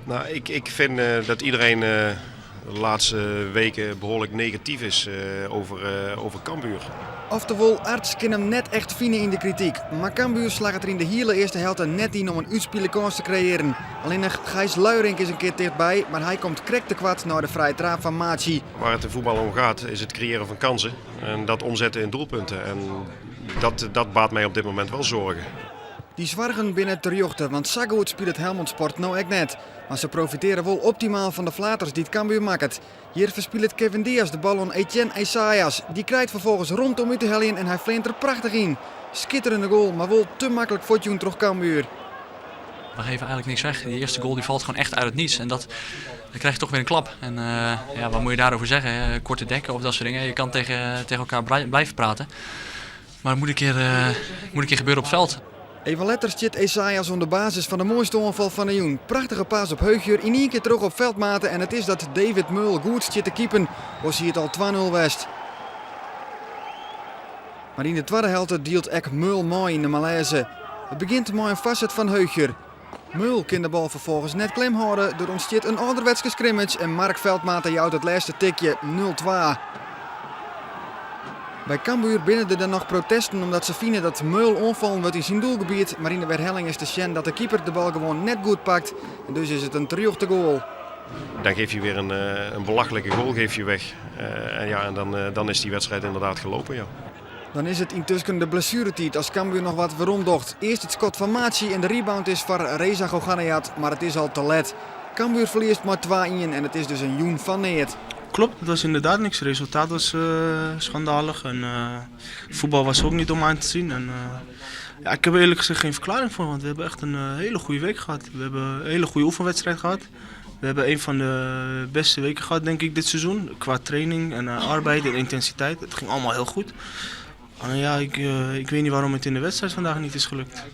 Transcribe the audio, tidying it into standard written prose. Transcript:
Nou, ik vind dat iedereen de laatste weken behoorlijk negatief is over Cambuur. Oftewel, Arts kan hem net echt vinden in de kritiek. Maar Cambuur slag het er in de hele eerste helft er net in om een uitspelkans te creëren. Alleen nog Gijs Luiring is een keer dichtbij, maar hij komt krek te kwad naar de vrije trap van Machi. Waar het in voetbal om gaat is het creëren van kansen en dat omzetten in doelpunten. En dat baart mij op dit moment wel zorgen. Die zwargen binnen ter jochten, want zo goed speelt het Helmond Sport nou echt net. Maar ze profiteren wel optimaal van de flaters die het Cambuur maakt. Hier verspeelt Kevin Diaz de bal aan Etienne Isaias. Die krijgt vervolgens rondom uit de helling en hij fleent er prachtig in. Schitterende goal, maar wel te makkelijk voor Tjoen terug Cambuur. We geven eigenlijk niks weg. Die eerste goal die valt gewoon echt uit het niets. En dan krijg je toch weer een klap. En ja, wat moet je daarover zeggen? Korte dekken of dat soort dingen. Je kan tegen elkaar blijven praten. Maar het moet een keer gebeuren op het veld. Even later zit Isaias op de basis van de mooiste aanval van de Joen. Prachtige paas op Heugjer, in één keer terug op veldmaten. En het is dat David Meul goed zit te keepen. Was hij het al 2-0 west. Maar in de tweede helft deelt ek Meul mooi in de malaise. Het begint met een facet van Heugjer. Meul kan de bal vervolgens net klem houden. Er ontstaat een ouderwetse scrimmage en Mark Veldmaten jouwt het laatste tikje 0-2. Bij Cambuur binnen er dan nog protesten omdat ze vinden dat Meul aanvallen wordt in zijn doelgebied. Maar in de herhaling is de chen dat de keeper de bal gewoon net goed pakt. En dus is het een terjochte goal. Dan geef je weer een belachelijke goal geef je weg. En dan is die wedstrijd inderdaad gelopen. Ja. Dan is het intussen de blessuretijd als Cambuur nog wat veromdocht. Eerst het schot van Machi en de rebound is voor Reza Goganiat, maar het is al te laat. Cambuur verliest maar 2-1 en het is dus een Joen van Neert. Klopt, het was inderdaad niks. Het resultaat was schandalig en voetbal was ook niet om aan te zien. En, ja, ik heb er eerlijk gezegd geen verklaring voor, want we hebben echt een hele goede week gehad. We hebben een hele goede oefenwedstrijd gehad. We hebben een van de beste weken gehad, denk ik, dit seizoen. Qua training en arbeid en intensiteit. Het ging allemaal heel goed. Ja, ik weet niet waarom het in de wedstrijd vandaag niet is gelukt.